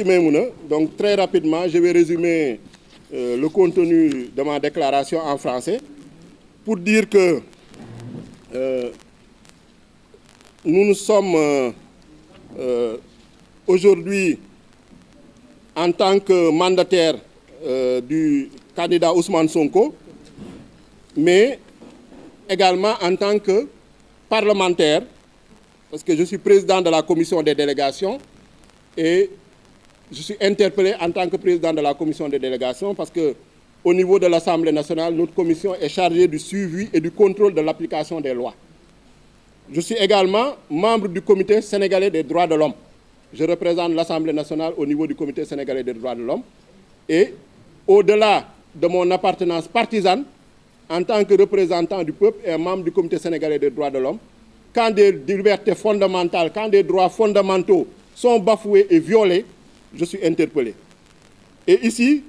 Maïmouna. Donc très rapidement, je vais résumer le contenu de ma déclaration en français pour dire que nous sommes aujourd'hui en tant que mandataire du candidat Ousmane Sonko, mais également en tant que parlementaire, parce que je suis président de la commission des délégations et je suis interpellé en tant que président de la commission des délégations parce qu'au niveau de l'Assemblée nationale, notre commission est chargée du suivi et du contrôle de l'application des lois. Je suis également membre du comité sénégalais des droits de l'homme. Je représente l'Assemblée nationale au niveau du comité sénégalais des droits de l'homme. Et au-delà de mon appartenance partisane, en tant que représentant du peuple et membre du comité sénégalais des droits de l'homme, quand des libertés fondamentales, quand des droits fondamentaux sont bafoués et violés, je suis interpellé. Et ici,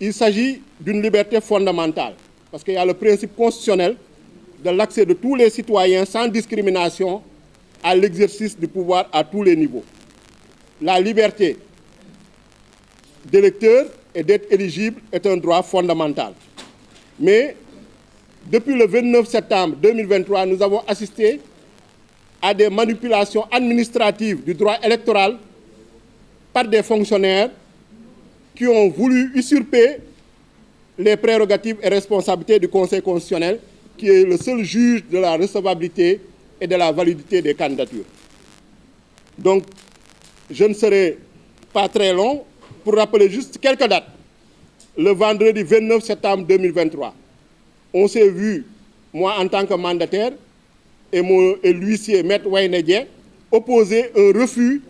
il s'agit d'une liberté fondamentale, parce qu'il y a le principe constitutionnel de l'accès de tous les citoyens sans discrimination à l'exercice du pouvoir à tous les niveaux. La liberté d'électeur et d'être éligible est un droit fondamental. Mais depuis le 29 septembre 2023, nous avons assisté à des manipulations administratives du droit électoral par des fonctionnaires qui ont voulu usurper les prérogatives et responsabilités du Conseil constitutionnel, qui est le seul juge de la recevabilité et de la validité des candidatures. Donc, je ne serai pas très long pour rappeler juste quelques dates. Le vendredi 29 septembre 2023, on s'est vu, moi en tant que mandataire, et l'huissier Maître Wayne opposer un refus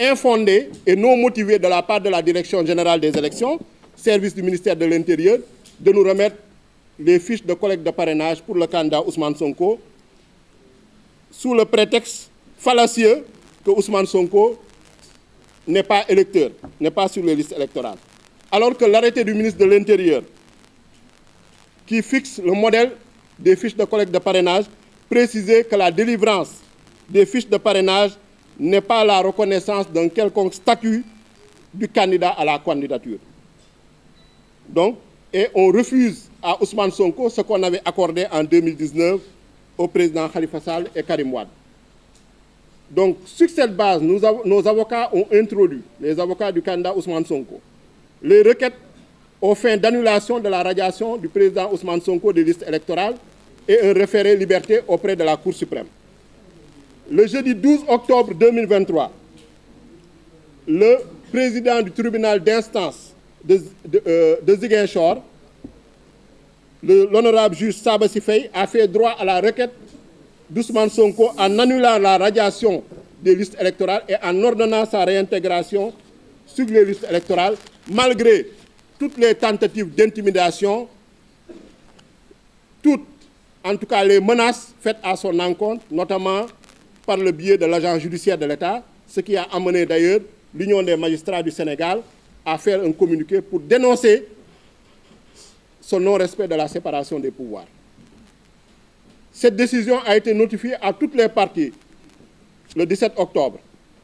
infondé et non motivé de la part de la Direction générale des élections, service du ministère de l'Intérieur, de nous remettre les fiches de collecte de parrainage pour le candidat Ousmane Sonko, sous le prétexte fallacieux que Ousmane Sonko n'est pas électeur, n'est pas sur les listes électorales. Alors que l'arrêté du ministre de l'Intérieur, qui fixe le modèle des fiches de collecte de parrainage, précisait que la délivrance des fiches de parrainage n'est pas la reconnaissance d'un quelconque statut du candidat à la candidature. Donc, et on refuse à Ousmane Sonko ce qu'on avait accordé en 2019 au président Khalifa Sall et Karim Wade. Donc, sur cette base, nos avocats ont introduit, les avocats du candidat Ousmane Sonko, les requêtes aux fins d'annulation de la radiation du président Ousmane Sonko des listes électorales et un référé liberté auprès de la Cour suprême. Le jeudi 12 octobre 2023, le président du tribunal d'instance de Ziguinchor, l'honorable juge Saba Sifei, a fait droit à la requête d'Ousmane Sonko en annulant la radiation des listes électorales et en ordonnant sa réintégration sur les listes électorales, malgré toutes les tentatives d'intimidation, toutes, en tout cas les menaces faites à son encontre, notamment par le biais de l'agent judiciaire de l'État, ce qui a amené d'ailleurs l'Union des magistrats du Sénégal à faire un communiqué pour dénoncer ce non-respect de la séparation des pouvoirs. Cette décision a été notifiée à toutes les parties le 17 octobre.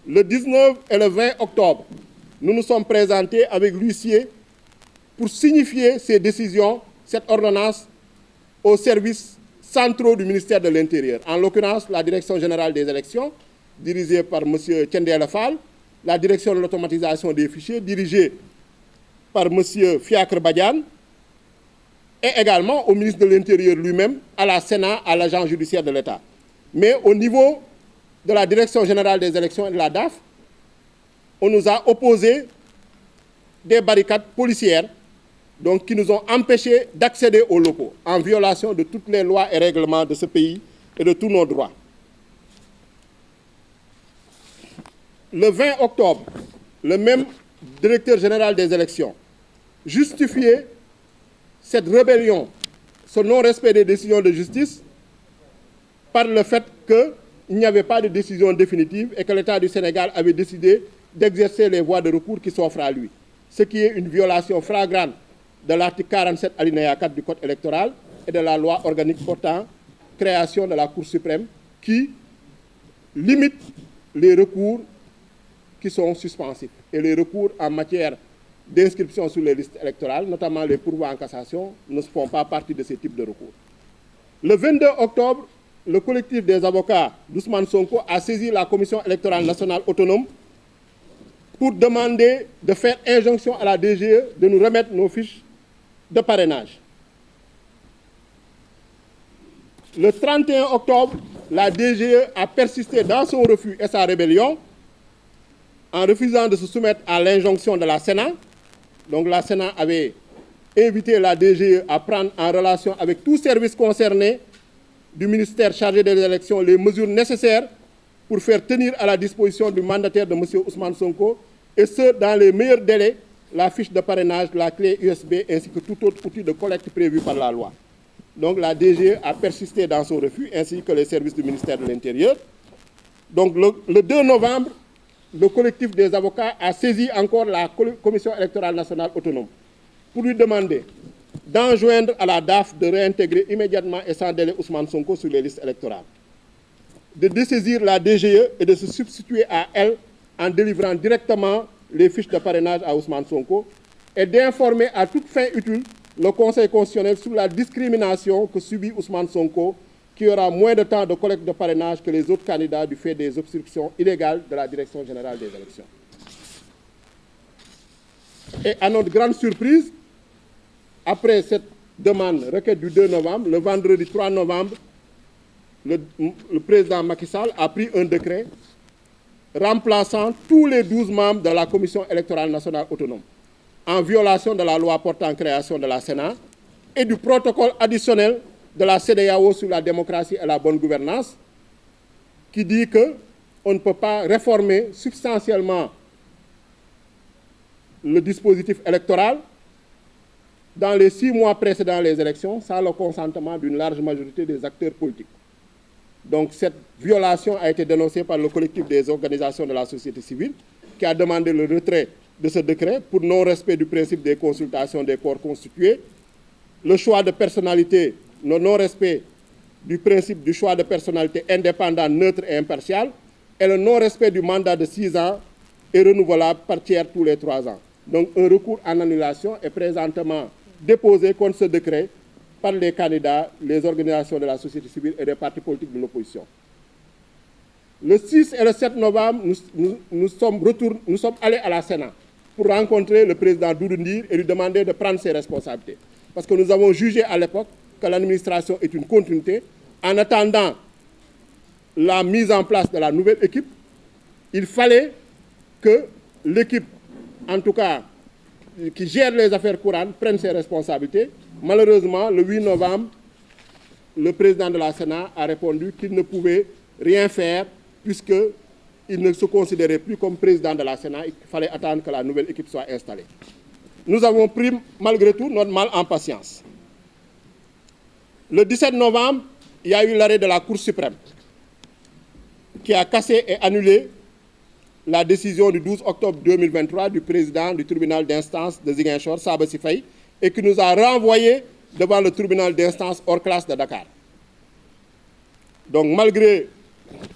Le 19 et le 20 octobre, nous nous sommes présentés avec l'huissier pour signifier ces décisions, cette ordonnance, aux services centraux du ministère de l'Intérieur, en l'occurrence la Direction générale des élections, dirigée par M. Thiendella Fall, la Direction de l'automatisation des fichiers, dirigée par M. Fiacre Badiane, et également au ministre de l'Intérieur lui-même, à la Sénat, à l'agent judiciaire de l'État. Mais au niveau de la Direction générale des élections et de la DAF, on nous a opposé des barricades policières donc, qui nous ont empêchés d'accéder aux locaux, en violation de toutes les lois et règlements de ce pays et de tous nos droits. Le 20 octobre, le même directeur général des élections justifiait cette rébellion, ce non-respect des décisions de justice, par le fait qu'il n'y avait pas de décision définitive et que l'État du Sénégal avait décidé d'exercer les voies de recours qui s'offrent à lui, ce qui est une violation flagrante de l'article 47 alinéa 4 du Code électoral et de la loi organique portant création de la Cour suprême qui limite les recours qui sont suspensifs. Et les recours en matière d'inscription sur les listes électorales, notamment les pourvois en cassation, ne font pas partie de ces types de recours. Le 22 octobre, le collectif des avocats d'Ousmane Sonko a saisi la Commission électorale nationale autonome pour demander de faire injonction à la DGE de nous remettre nos fiches de parrainage. Le 31 octobre, la DGE a persisté dans son refus et sa rébellion en refusant de se soumettre à l'injonction de la Sénat. Donc la Sénat avait invité la DGE à prendre en relation avec tout service concerné du ministère chargé des élections les mesures nécessaires pour faire tenir à la disposition du mandataire de M. Ousmane Sonko, et ce, dans les meilleurs délais, la fiche de parrainage, la clé USB ainsi que tout autre outil de collecte prévu par la loi. Donc la DGE a persisté dans son refus, ainsi que les services du ministère de l'Intérieur. Donc le 2 novembre, le collectif des avocats a saisi encore la Commission électorale nationale autonome pour lui demander d'enjoindre à la DAF de réintégrer immédiatement et sans délai Ousmane Sonko sur les listes électorales, de dessaisir la DGE et de se substituer à elle en délivrant directement les fiches de parrainage à Ousmane Sonko, et d'informer à toute fin utile le Conseil constitutionnel sur la discrimination que subit Ousmane Sonko, qui aura moins de temps de collecte de parrainage que les autres candidats du fait des obstructions illégales de la Direction générale des élections. Et à notre grande surprise, après cette demande, requête du 2 novembre, le vendredi 3 novembre, le président Macky Sall a pris un décret remplaçant tous les 12 membres de la Commission électorale nationale autonome, en violation de la loi portant création de la Sénat et du protocole additionnel de la CEDEAO sur la démocratie et la bonne gouvernance, qui dit qu'on ne peut pas réformer substantiellement le dispositif électoral dans les 6 mois précédant les élections sans le consentement d'une large majorité des acteurs politiques. Donc cette violation a été dénoncée par le collectif des organisations de la société civile, qui a demandé le retrait de ce décret pour non-respect du principe des consultations des corps constitués, le choix de personnalité, le non-respect du principe du choix de personnalité indépendant, neutre et impartial, et le non-respect du mandat de 6 ans et renouvelable par tiers tous les 3 ans. Donc un recours en annulation est présentement déposé contre ce décret par les candidats, les organisations de la société civile et les partis politiques de l'opposition. Le 6 et le 7 novembre, nous sommes allés à la Sénat pour rencontrer le président Doudou Ndir et lui demander de prendre ses responsabilités. Parce que nous avons jugé à l'époque que l'administration est une continuité. En attendant la mise en place de la nouvelle équipe, il fallait que l'équipe, en tout cas, qui gère les affaires courantes, prenne ses responsabilités. Malheureusement, le 8 novembre, le président de la Sénat a répondu qu'il ne pouvait rien faire puisqu'il ne se considérait plus comme président de la Sénat. Il fallait attendre que la nouvelle équipe soit installée. Nous avons pris, malgré tout, notre mal en patience. Le 17 novembre, il y a eu l'arrêt de la Cour suprême qui a cassé et annulé la décision du 12 octobre 2023 du président du tribunal d'instance de Ziguinchor, Sabassi Faye, et qui nous a renvoyés devant le tribunal d'instance hors classe de Dakar. Donc, malgré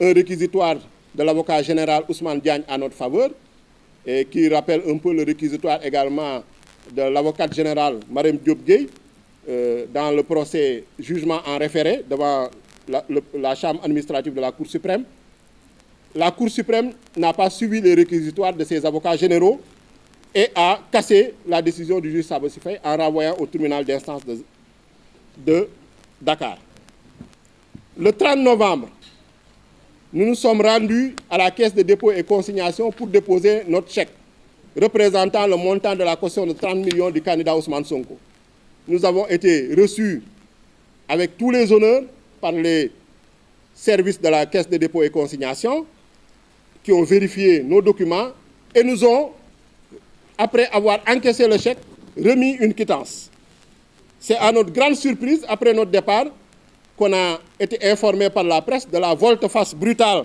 un réquisitoire de l'avocat général Ousmane Diagne à notre faveur, et qui rappelle un peu le réquisitoire également de l'avocate générale Marème Diop Gueye, dans le procès jugement en référé devant la chambre administrative de la Cour suprême, la Cour suprême n'a pas suivi les réquisitoires de ses avocats généraux et a cassé la décision du juge Sabassi Faye en renvoyant au tribunal d'instance de Dakar. Le 30 novembre, nous nous sommes rendus à la caisse de dépôt et consignation pour déposer notre chèque représentant le montant de la caution de 30 millions du candidat Ousmane Sonko. Nous avons été reçus avec tous les honneurs par les services de la caisse de dépôt et consignation qui ont vérifié nos documents et nous ont, après avoir encaissé le chèque, remis une quittance. C'est à notre grande surprise, après notre départ, qu'on a été informé par la presse de la volte-face brutale,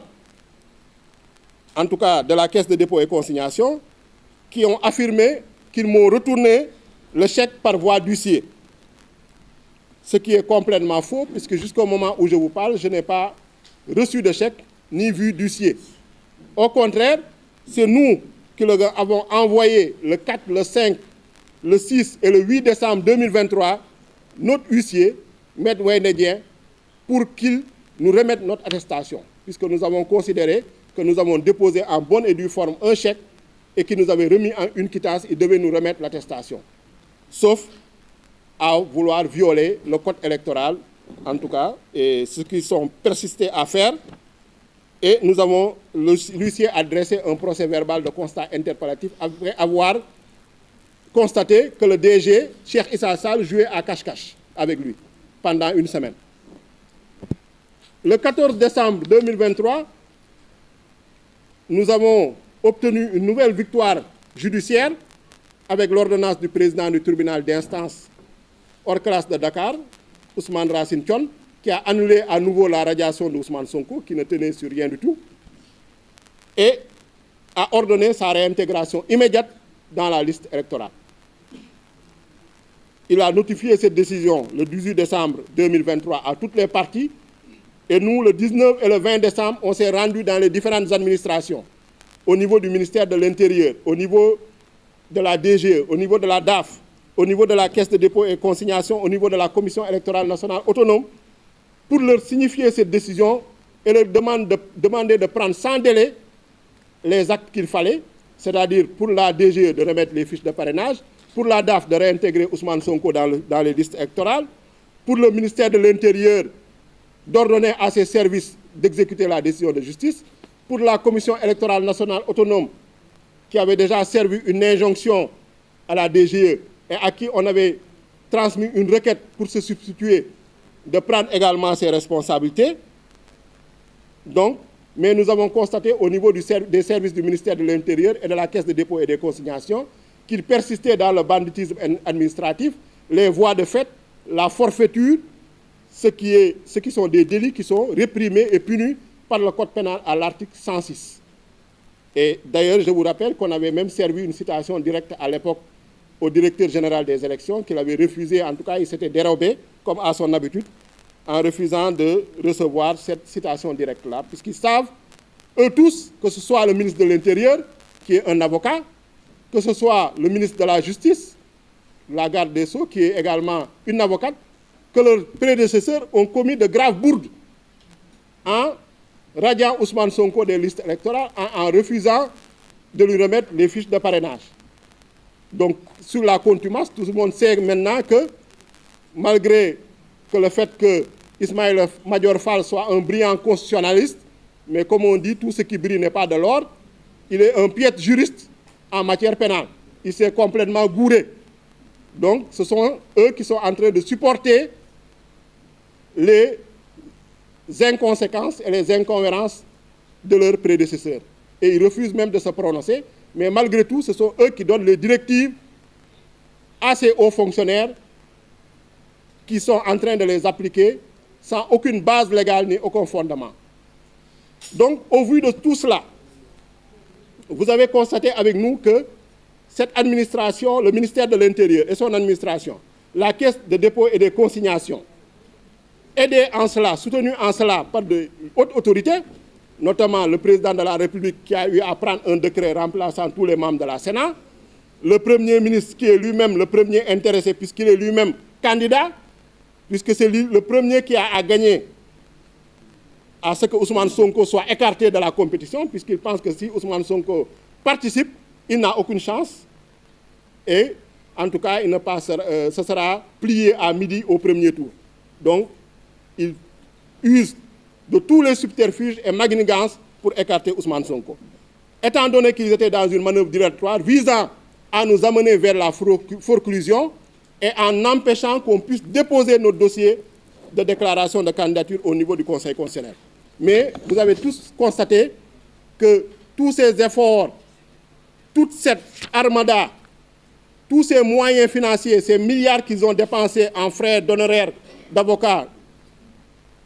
en tout cas de la caisse de dépôt et consignation, qui ont affirmé qu'ils m'ont retourné le chèque par voie d'huissier. Ce qui est complètement faux, puisque jusqu'au moment où je vous parle, je n'ai pas reçu de chèque ni vu d'huissier. Au contraire, c'est nous qui l'avons envoyé le 4, le 5, le 6 et le 8 décembre 2023, notre huissier, Maître Wendedien, pour qu'il nous remette notre attestation, puisque nous avons considéré que nous avons déposé en bonne et due forme un chèque et qu'il nous avait remis en une quittance, il devait nous remettre l'attestation. Sauf à vouloir violer le code électoral, en tout cas, et ce qu'ils sont persistés à faire. Et nous avons, l'huissier a dressé un procès verbal de constat interpellatif après avoir constaté que le DG, Cheikh Issa Sall, jouait à cache-cache avec lui pendant une semaine. Le 14 décembre 2023, nous avons obtenu une nouvelle victoire judiciaire avec l'ordonnance du président du tribunal d'instance hors classe de Dakar, Ousmane Racine Thion, qui a annulé à nouveau la radiation d'Ousmane Sonko, qui ne tenait sur rien du tout, et a ordonné sa réintégration immédiate dans la liste électorale. Il a notifié cette décision le 18 décembre 2023 à toutes les parties, et nous, le 19 et le 20 décembre, on s'est rendus dans les différentes administrations, au niveau du ministère de l'Intérieur, au niveau de la DGE, au niveau de la DAF, au niveau de la Caisse de dépôt et consignation, au niveau de la Commission électorale nationale autonome, pour leur signifier cette décision et leur demander de prendre sans délai les actes qu'il fallait, c'est-à-dire pour la DGE de remettre les fiches de parrainage, pour la DAF de réintégrer Ousmane Sonko dans les listes électorales, pour le ministère de l'Intérieur d'ordonner à ses services d'exécuter la décision de justice, pour la Commission électorale nationale autonome qui avait déjà servi une injonction à la DGE et à qui on avait transmis une requête pour se substituer, de prendre également ses responsabilités. Donc, mais nous avons constaté au niveau des services du ministère de l'Intérieur et de la Caisse de dépôt et des consignations qu'ils persistaient dans le banditisme administratif, les voies de fait, la forfaiture, ce qui sont des délits qui sont réprimés et punis par le Code pénal à l'article 106. Et d'ailleurs, je vous rappelle qu'on avait même servi une citation directe à l'époque au directeur général des élections, qu'il avait refusé, en tout cas il s'était dérobé, comme à son habitude, en refusant de recevoir cette citation directe-là, puisqu'ils savent, eux tous, que ce soit le ministre de l'Intérieur, qui est un avocat, que ce soit le ministre de la Justice, la garde des Sceaux, qui est également une avocate, que leurs prédécesseurs ont commis de graves bourdes en radiant Ousmane Sonko des listes électorales, en refusant de lui remettre les fiches de parrainage. Donc, sur la contumace, tout le monde sait maintenant que, malgré que le fait que Ismaïla Madior Fall soit un brillant constitutionnaliste, mais comme on dit, tout ce qui brille n'est pas de l'or, il est un piètre juriste en matière pénale. Il s'est complètement gouré. Donc, ce sont eux qui sont en train de supporter les inconséquences et les incohérences de leurs prédécesseurs. Et ils refusent même de se prononcer, mais malgré tout, ce sont eux qui donnent les directives à ces hauts fonctionnaires qui sont en train de les appliquer sans aucune base légale ni aucun fondement. Donc, au vu de tout cela, vous avez constaté avec nous que cette administration, le ministère de l'Intérieur et son administration, la Caisse de dépôt et de consignation, aidés en cela, soutenus en cela par de hautes autorités, notamment le président de la République qui a eu à prendre un décret remplaçant tous les membres de la Sénat, le Premier ministre qui est lui-même le premier intéressé puisqu'il est lui-même candidat, puisque c'est lui le premier qui a à gagner à ce que Ousmane Sonko soit écarté de la compétition, puisqu'il pense que si Ousmane Sonko participe, il n'a aucune chance. Et en tout cas, il ne passera, ce sera plié à midi au premier tour. Donc, il use de tous les subterfuges et magnigances pour écarter Ousmane Sonko. Étant donné qu'ils étaient dans une manœuvre dilatoire visant à nous amener vers la forclusion et en empêchant qu'on puisse déposer notre dossier de déclaration de candidature au niveau du Conseil constitutionnel. Mais vous avez tous constaté que tous ces efforts, toute cette armada, tous ces moyens financiers, ces milliards qu'ils ont dépensés en frais d'honoraires d'avocats,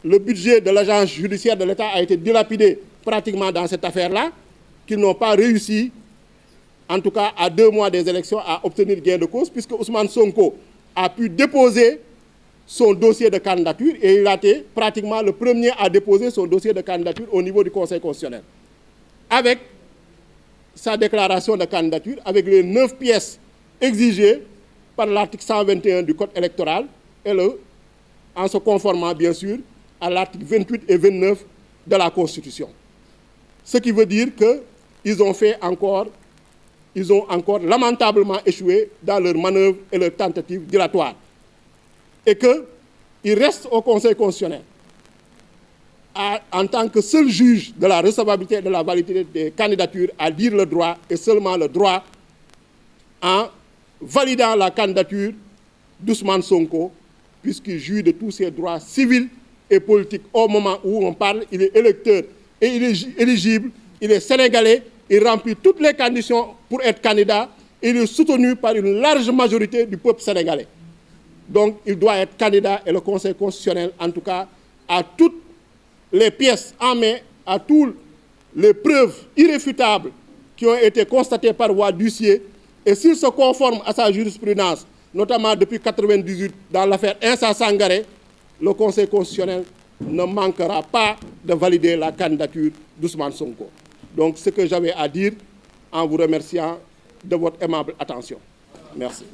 le budget de l'agence judiciaire de l'État a été dilapidé pratiquement dans cette affaire-là, qu'ils n'ont pas réussi, en tout cas à 2 mois des élections, à obtenir gain de cause, puisque Ousmane Sonko a pu déposer son dossier de candidature et il a été pratiquement le premier à déposer son dossier de candidature au niveau du Conseil constitutionnel. Avec sa déclaration de candidature avec les 9 pièces exigées par l'article 121 du Code électoral et en se conformant bien sûr à l'article 28 et 29 de la Constitution. Ce qui veut dire qu'ils ont encore lamentablement échoué dans leurs manœuvres et leurs tentatives dilatoires. Et qu'il reste au Conseil constitutionnel, en tant que seul juge de la recevabilité et de la validité des candidatures, à dire le droit et seulement le droit en validant la candidature d'Ousmane Sonko, puisqu'il jouit de tous ses droits civils et politiques. Au moment où on parle, il est électeur et il est éligible, il est sénégalais, il remplit toutes les conditions pour être candidat et il est soutenu par une large majorité du peuple sénégalais. Donc il doit être candidat et le Conseil constitutionnel, en tout cas, a toutes les pièces en main, à toutes les preuves irréfutables qui ont été constatées par voie d'huissier. Et s'il se conforme à sa jurisprudence, notamment depuis 1998 dans l'affaire Insa Sangaré, le Conseil constitutionnel ne manquera pas de valider la candidature d'Ousmane Sonko. Donc ce que j'avais à dire en vous remerciant de votre aimable attention. Merci.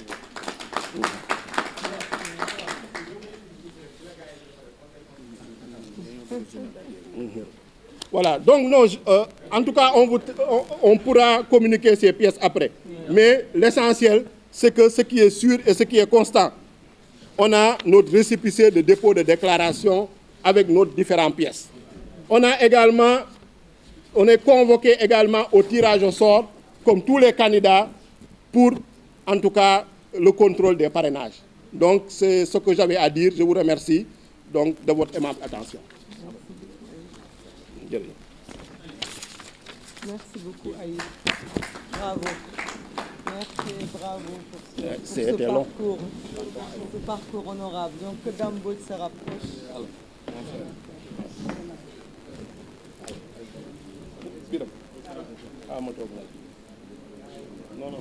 Voilà, donc non, en tout cas, on pourra communiquer ces pièces après. Mais l'essentiel, c'est que ce qui est sûr et ce qui est constant, on a notre récépissé de dépôt de déclaration avec nos différentes pièces. On est convoqué également au tirage au sort, comme tous les candidats, pour, en tout cas, le contrôle des parrainages. Donc, c'est ce que j'avais à dire. Je vous remercie donc, de votre aimable attention. Merci beaucoup, Aïd. Bravo. Merci et bravo pour ce parcours honorable. Donc, que Dame Mbodj se rapproche. Non, non,